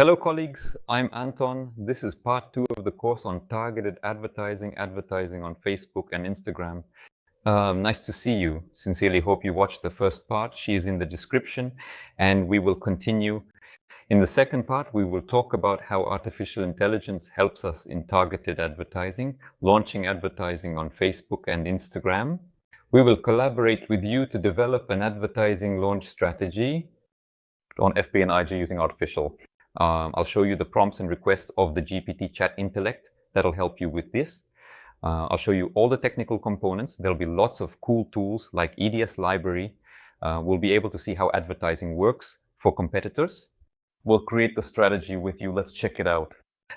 Hello colleagues, I'm Anton. This is part 2 of the course on targeted advertising on Facebook and Instagram. Nice to see you. Sincerely hope you watched the first part. She is in the description and we will continue. In the second part, we will talk about how artificial intelligence helps us in targeted advertising, launching advertising on Facebook and Instagram. We will collaborate with you to develop an advertising launch strategy on FB and IG using artificial. I'll show you the prompts and requests of the GPT chat intellect that'll help you with this. I'll show you all the technical components. There'll be lots of cool tools like EDS library. We'll be able to see how advertising works for competitors. We'll create the strategy with you. Let's check it out.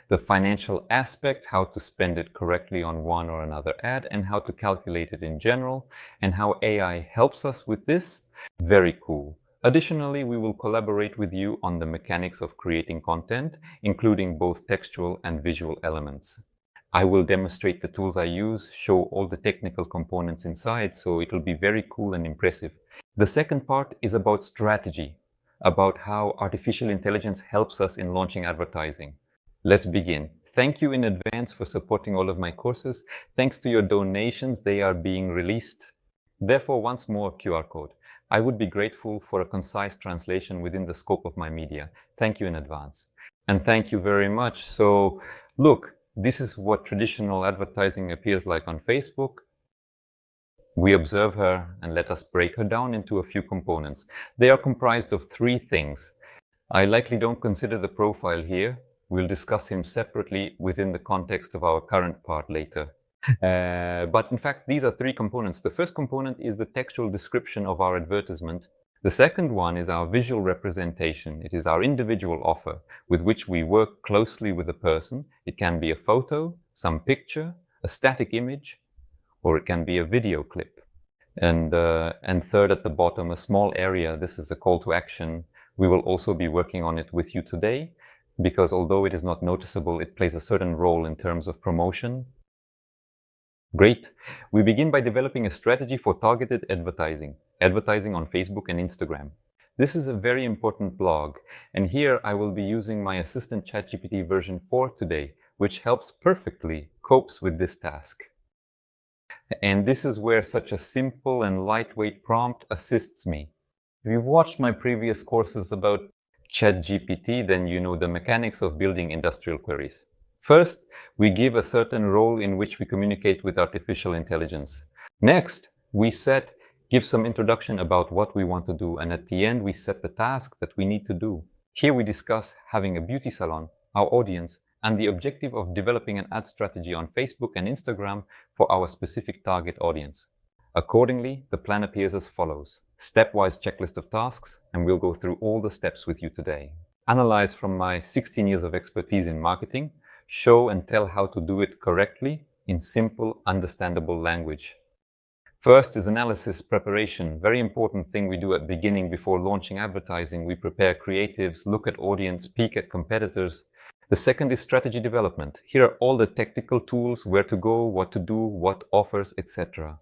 The financial aspect, how to spend it correctly on one or another ad, and how to calculate it in general, and how AI helps us with this. Very cool. Additionally, we will collaborate with you on the mechanics of creating content, including both textual and visual elements. I will demonstrate the tools I use, show all the technical components inside, so it'll be very cool and impressive. The second part is about strategy, about how artificial intelligence helps us in launching advertising. Let's begin. Thank you in advance for supporting all of my courses. Thanks to your donations, they are being released. Therefore, once more, QR code. I would be grateful for a concise translation within the scope of my media. Thank you in advance. And thank you very much. So, look, this is what traditional advertising appears like on Facebook. We observe her and let us break her down into a few components. They are comprised of 3 things. I likely don't consider the profile here. We'll discuss him separately within the context of our current part later. But in fact, these are 3 components. The first component is the textual description of our advertisement. The second one is our visual representation. It is our individual offer with which we work closely with a person. It can be a photo, some picture, a static image, or it can be a video clip. And third at the bottom, a small area. This is a call to action. We will also be working on it with you today because although it is not noticeable, it plays a certain role in terms of promotion. Great. We begin by developing a strategy for targeted advertising on Facebook and Instagram. This is a very important blog, and here I will be using my assistant ChatGPT version 4 today, which helps perfectly copes with this task. And this is where such a simple and lightweight prompt assists me. If you've watched my previous courses about ChatGPT, then you know the mechanics of building industrial queries. First, we give a certain role in which we communicate with artificial intelligence. Next, we give some introduction about what we want to do, and at the end we set the task that we need to do. Here we discuss having a beauty salon, our audience, and the objective of developing an ad strategy on Facebook and Instagram for our specific target audience. Accordingly, the plan appears as follows. Stepwise checklist of tasks, and we'll go through all the steps with you today. Analyze from my 16 years of expertise in marketing, show and tell how to do it correctly in simple, understandable language. First is analysis preparation. Very important thing we do at the beginning before launching advertising. We prepare creatives, look at audience, peek at competitors. The second is strategy development. Here are all the technical tools, where to go, what to do, what offers, etc.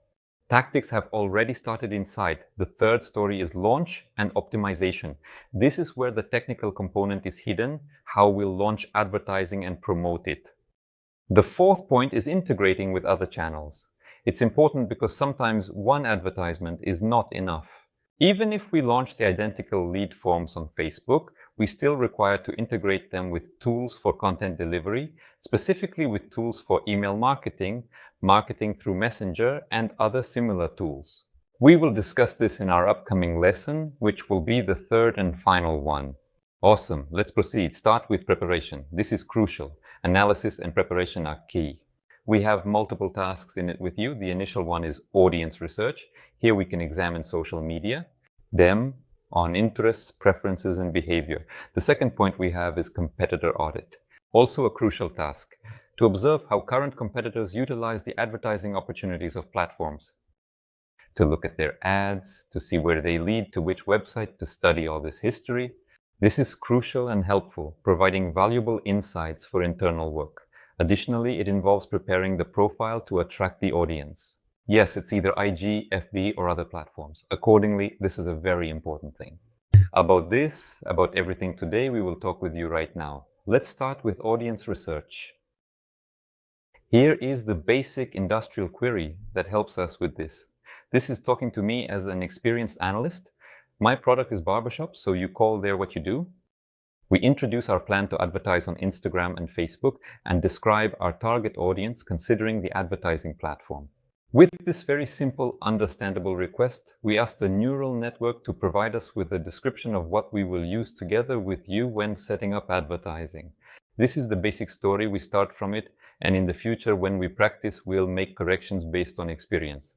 Tactics have already started inside. The third story is launch and optimization. This is where the technical component is hidden, how we'll launch advertising and promote it. The fourth point is integrating with other channels. It's important because sometimes one advertisement is not enough. Even if we launch the identical lead forms on Facebook, we still require to integrate them with tools for content delivery, specifically with tools for email marketing, marketing through Messenger, and other similar tools. We will discuss this in our upcoming lesson, which will be the third and final one. Awesome, let's proceed. Start with preparation. This is crucial. Analysis and preparation are key. We have multiple tasks in it with you. The initial one is audience research. Here we can examine social media, them on interests, preferences, and behavior. The second point we have is competitor audit. Also a crucial task, to observe how current competitors utilize the advertising opportunities of platforms. To look at their ads, to see where they lead, to which website, to study all this history. This is crucial and helpful, providing valuable insights for internal work. Additionally, it involves preparing the profile to attract the audience. Yes, it's either IG, FB, or other platforms. Accordingly, this is a very important thing. About this, about everything today, we will talk with you right now. Let's start with audience research. Here is the basic industrial query that helps us with this. This is talking to me as an experienced analyst. My product is barbershop, so you call there what you do. We introduce our plan to advertise on Instagram and Facebook and describe our target audience considering the advertising platform. With this very simple, understandable request, we ask the neural network to provide us with a description of what we will use together with you when setting up advertising. This is the basic story. We start from it, and in the future, when we practice, we'll make corrections based on experience.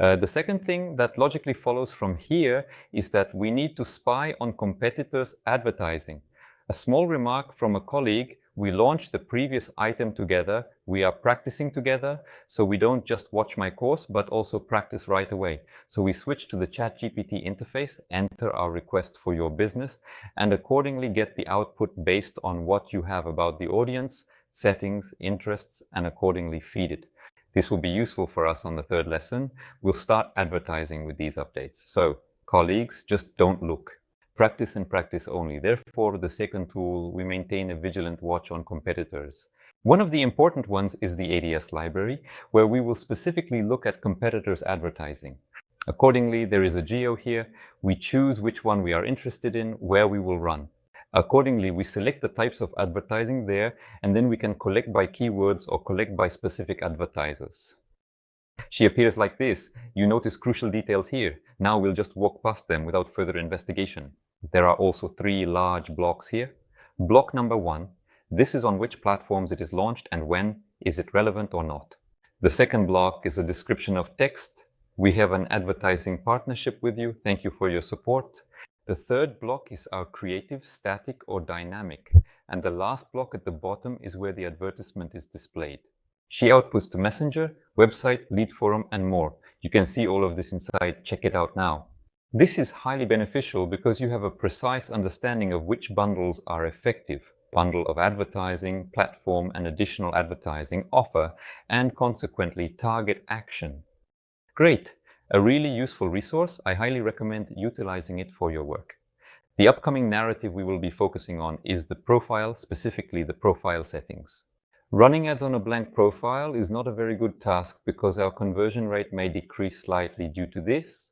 The second thing that logically follows from here is that we need to spy on competitors' advertising. A small remark from a colleague: we launched the previous item together, we are practicing together, so we don't just watch my course, but also practice right away. So we switch to the ChatGPT interface, enter our request for your business, and accordingly get the output based on what you have about the audience, settings, interests, and accordingly feed it. This will be useful for us on the third lesson. We'll start advertising with these updates. So, colleagues, just don't look. Practice and practice only. Therefore, the second tool, we maintain a vigilant watch on competitors. One of the important ones is the ADS library, where we will specifically look at competitors' advertising. Accordingly, there is a geo here. We choose which one we are interested in, where we will run. Accordingly, we select the types of advertising there, and then we can collect by keywords or collect by specific advertisers. She appears like this. You notice crucial details here. Now we'll just walk past them without further investigation. There are also 3 large blocks here. Block number 1. This is on which platforms it is launched and when. Is it relevant or not? The second block is a description of text. We have an advertising partnership with you. Thank you for your support. The third block is our creative, static or dynamic. And the last block at the bottom is where the advertisement is displayed. She outputs to Messenger, website, lead forum, and more. You can see all of this inside. Check it out now. This is highly beneficial because you have a precise understanding of which bundles are effective. Bundle of advertising, platform, and additional advertising, offer, and consequently target action. Great! A really useful resource. I highly recommend utilizing it for your work. The upcoming narrative we will be focusing on is the profile, specifically the profile settings. Running ads on a blank profile is not a very good task because our conversion rate may decrease slightly due to this.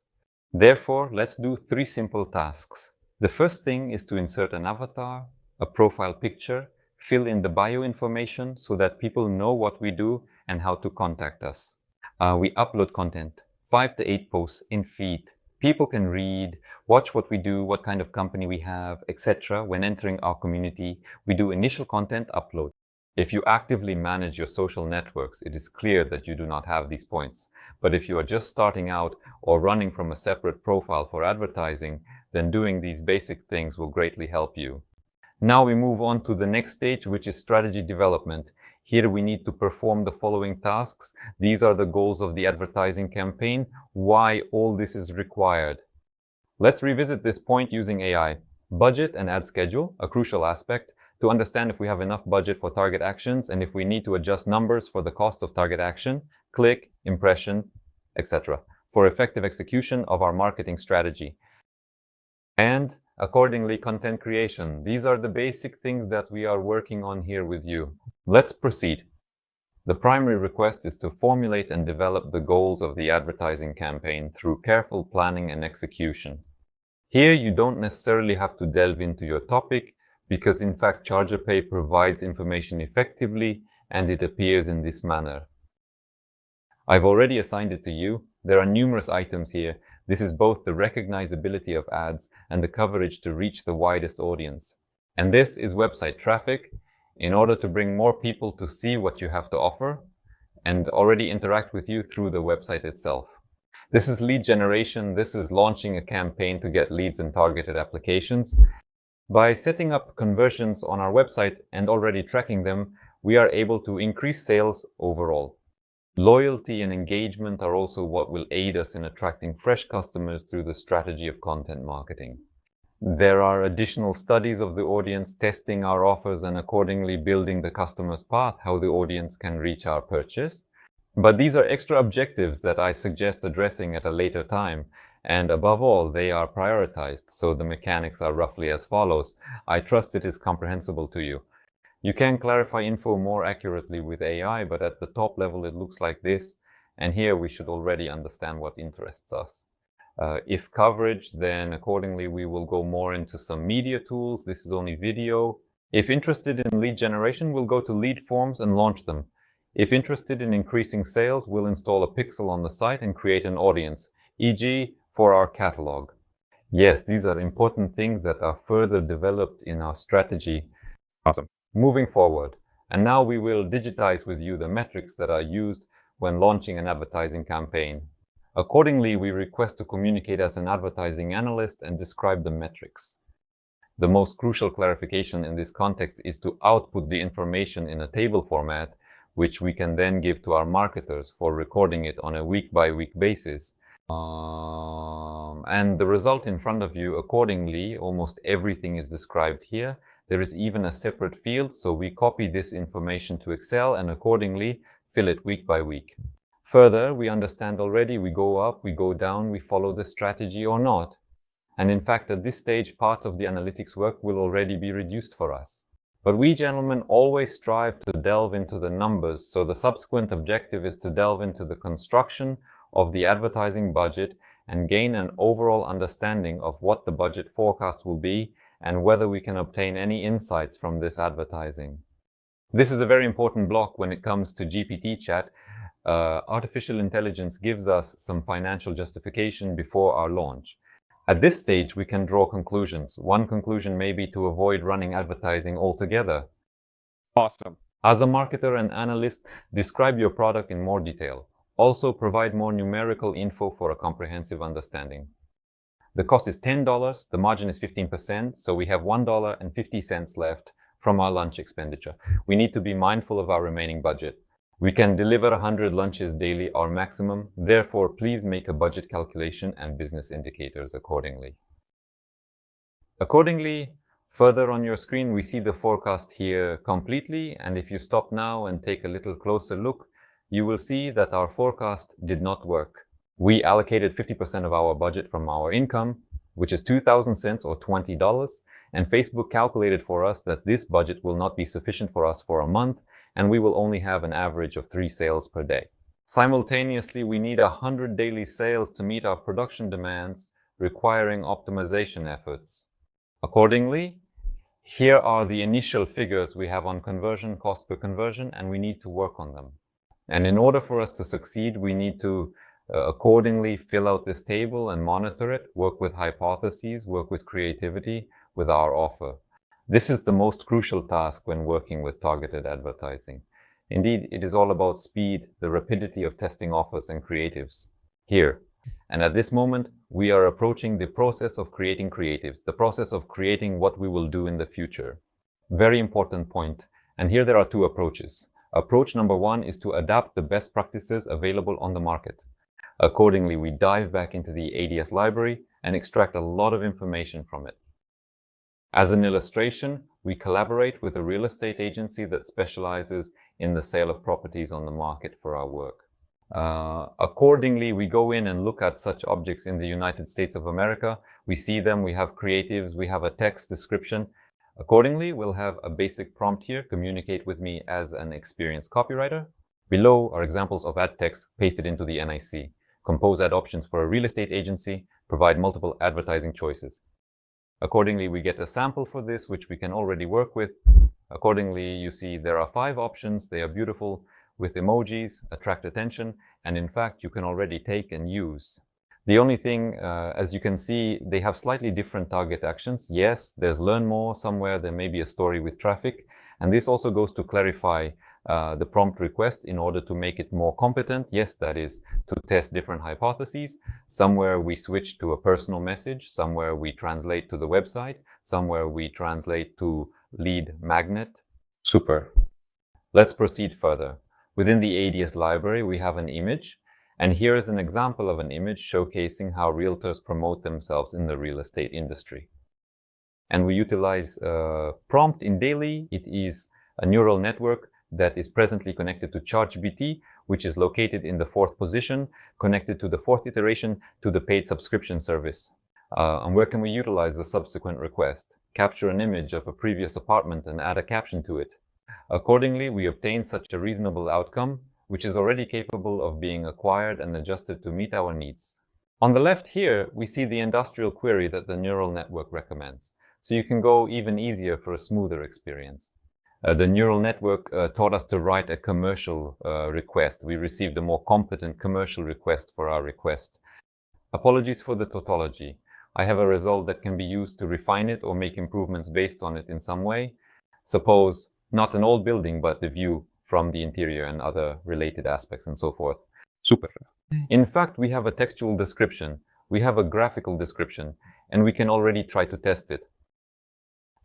Therefore, let's do 3 simple tasks. The first thing is to insert an avatar, a profile picture, fill in the bio information so that people know what we do and how to contact us. We upload content, 5 to 8 posts in feed. People can read, watch what we do, what kind of company we have, etc. When entering our community, we do initial content upload. If you actively manage your social networks, it is clear that you do not have these points. But if you are just starting out or running from a separate profile for advertising, then doing these basic things will greatly help you. Now we move on to the next stage, which is strategy development. Here we need to perform the following tasks. These are the goals of the advertising campaign. Why all this is required. Let's revisit this point using AI. Budget and ad schedule, a crucial aspect, to understand if we have enough budget for target actions and if we need to adjust numbers for the cost of target action, click, impression, etc. for effective execution of our marketing strategy. And accordingly, content creation. These are the basic things that we are working on here with you. Let's proceed. The primary request is to formulate and develop the goals of the advertising campaign through careful planning and execution. Here you don't necessarily have to delve into your topic, because in fact ChargerPay provides information effectively and it appears in this manner. I've already assigned it to you. There are numerous items here. This is both the recognizability of ads and the coverage to reach the widest audience. And this is website traffic in order to bring more people to see what you have to offer and already interact with you through the website itself. This is lead generation. This is launching a campaign to get leads and targeted applications. By setting up conversions on our website and already tracking them, we are able to increase sales overall. Loyalty and engagement are also what will aid us in attracting fresh customers through the strategy of content marketing. There are additional studies of the audience, testing our offers and accordingly building the customer's path, how the audience can reach our purchase. But these are extra objectives that I suggest addressing at a later time. And above all, they are prioritized, so the mechanics are roughly as follows. I trust it is comprehensible to you. You can clarify info more accurately with AI, but at the top level it looks like this, and here we should already understand what interests us. If coverage, then accordingly we will go more into some media tools. This is only video. If interested in lead generation, we'll go to lead forms and launch them. If interested in increasing sales, we'll install a pixel on the site and create an audience, e.g. for our catalog. Yes, these are important things that are further developed in our strategy. Awesome. Moving forward, and now we will digitize with you the metrics that are used when launching an advertising campaign. Accordingly, we request to communicate as an advertising analyst and describe the metrics. The most crucial clarification in this context is to output the information in a table format, which we can then give to our marketers for recording it on a week-by-week basis. And the result in front of you, accordingly, almost everything is described here. There is even a separate field, so we copy this information to Excel and accordingly fill it week by week. Further, we understand already we go up, we go down, we follow the strategy or not. And in fact, at this stage, part of the analytics work will already be reduced for us. But we gentlemen always strive to delve into the numbers, so the subsequent objective is to delve into the construction of the advertising budget and gain an overall understanding of what the budget forecast will be and whether we can obtain any insights from this advertising. This is a very important block when it comes to GPT chat. Artificial intelligence gives us some financial justification before our launch. At this stage, we can draw conclusions. One conclusion may be to avoid running advertising altogether. Awesome. As a marketer and analyst, describe your product in more detail. Also provide more numerical info for a comprehensive understanding. The cost is $10, the margin is 15%, so we have $1.50 left from our lunch expenditure. We need to be mindful of our remaining budget. We can deliver 100 lunches daily, our maximum. Therefore, please make a budget calculation and business indicators accordingly. Accordingly, further on your screen, we see the forecast here completely. And if you stop now and take a little closer look, you will see that our forecast did not work. We allocated 50% of our budget from our income, which is 2,000 cents or $20. And Facebook calculated for us that this budget will not be sufficient for us for a month, and we will only have an average of 3 sales per day. Simultaneously, we need 100 daily sales to meet our production demands, requiring optimization efforts. Accordingly, here are the initial figures we have on conversion, cost per conversion, and we need to work on them. And in order for us to succeed, we need to accordingly fill out this table and monitor it, work with hypotheses, work with creativity, with our offer. This is the most crucial task when working with targeted advertising. Indeed, it is all about speed, the rapidity of testing offers and creatives here. And at this moment, we are approaching the process of creating creatives, the process of creating what we will do in the future. Very important point. And here there are 2 approaches. Approach number 1 is to adapt the best practices available on the market. Accordingly, we dive back into the ADS library and extract a lot of information from it. As an illustration, we collaborate with a real estate agency that specializes in the sale of properties on the market for our work. Accordingly, we go in and look at such objects in the United States of America. We see them, we have creatives, we have a text description. Accordingly, we'll have a basic prompt here, communicate with me as an experienced copywriter. Below are examples of ad text pasted into the NIC. Compose ad options for a real estate agency, provide multiple advertising choices. Accordingly, we get a sample for this, which we can already work with. Accordingly, you see there are 5 options. They are beautiful with emojis, attract attention, and in fact, you can already take and use. The only thing, as you can see, they have slightly different target actions. Yes, there's learn more. Somewhere there may be a story with traffic. And this also goes to clarify the prompt request in order to make it more competent. Yes, that is to test different hypotheses. Somewhere we switch to a personal message. Somewhere we translate to the website. Somewhere we translate to lead magnet. Super. Let's proceed further. Within the ADS library, we have an image. And here is an example of an image showcasing how realtors promote themselves in the real estate industry. And we utilize prompt in daily. It is a neural network that is presently connected to ChatGPT, which is located in the 4th position, connected to the 4th iteration to the paid subscription service. And where can we utilize the subsequent request? Capture an image of a previous apartment and add a caption to it. Accordingly, we obtain such a reasonable outcome, which is already capable of being acquired and adjusted to meet our needs. On the left here, we see the industrial query that the neural network recommends, so you can go even easier for a smoother experience. The neural network taught us to write a commercial request. We received a more competent commercial request for our request. Apologies for the tautology. I have a result that can be used to refine it or make improvements based on it in some way. Suppose not an old building, but the view from the interior and other related aspects and so forth. Super. In fact, we have a textual description, we have a graphical description, and we can already try to test it.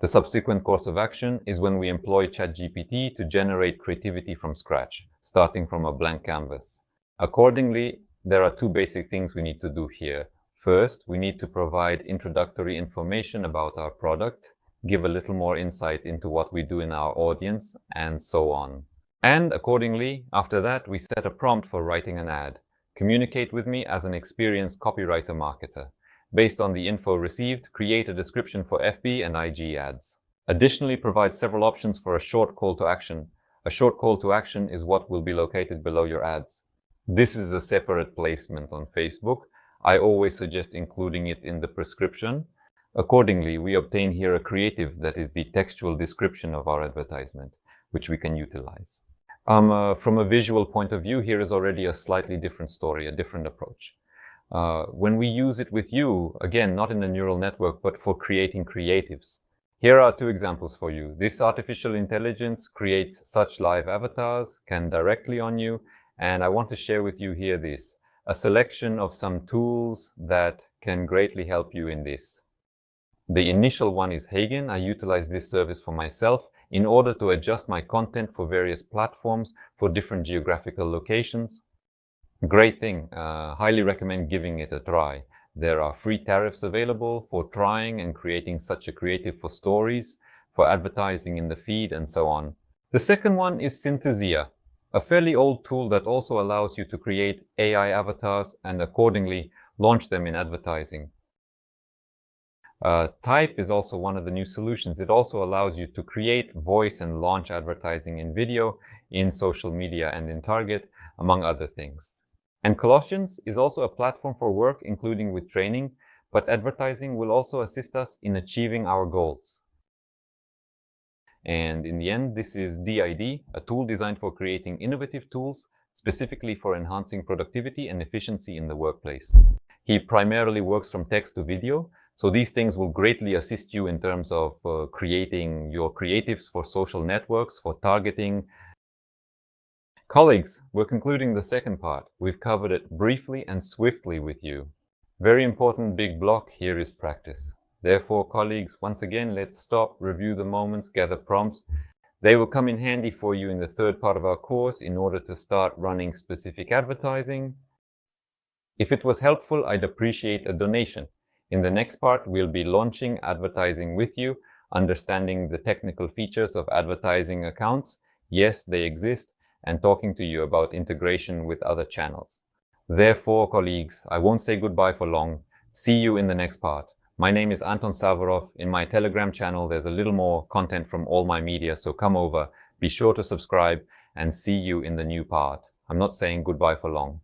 The subsequent course of action is when we employ ChatGPT to generate creativity from scratch, starting from a blank canvas. Accordingly, there are 2 basic things we need to do here. First, we need to provide introductory information about our product, give a little more insight into what we do in our audience, and so on. And accordingly, after that, we set a prompt for writing an ad. Communicate with me as an experienced copywriter marketer. Based on the info received, create a description for FB and IG ads. Additionally, provide several options for a short call to action. A short call to action is what will be located below your ads. This is a separate placement on Facebook. I always suggest including it in the prescription. Accordingly, we obtain here a creative that is the textual description of our advertisement, which we can utilize. From a visual point of view, here is already a slightly different story, a different approach. When we use it with you, again, not in a neural network, but for creating creatives. Here are 2 examples for you. This artificial intelligence creates such live avatars, can directly on you, and I want to share with you here a selection of some tools that can greatly help you in this. The initial one is Hagen. I utilize this service for myself in order to adjust my content for various platforms for different geographical locations. Great thing. Highly recommend giving it a try. There are free tariffs available for trying and creating such a creative for stories, for advertising in the feed, and so on. The second one is Synthesia, a fairly old tool that also allows you to create AI avatars and accordingly launch them in advertising. Type is also one of the new solutions. It also allows you to create, voice, and launch advertising in video, in social media, and in Target, among other things. And Colossians is also a platform for work, including with training, but advertising will also assist us in achieving our goals. And in the end, this is DID, a tool designed for creating innovative tools, specifically for enhancing productivity and efficiency in the workplace. He primarily works from text to video, so these things will greatly assist you in terms of creating your creatives for social networks, for targeting. Colleagues, we're concluding the second part. We've covered it briefly and swiftly with you. Very important big block here is practice. Therefore, colleagues, once again, let's stop, review the moments, gather prompts. They will come in handy for you in the 3rd part of our course in order to start running specific advertising. If it was helpful, I'd appreciate a donation. In the next part, we'll be launching advertising with you, understanding the technical features of advertising accounts. Yes, they exist, and talking to you about integration with other channels. Therefore, colleagues, I won't say goodbye for long. See you in the next part. My name is Anton Savarov. In my Telegram channel, there's a little more content from all my media, so come over, be sure to subscribe, and see you in the new part. I'm not saying goodbye for long.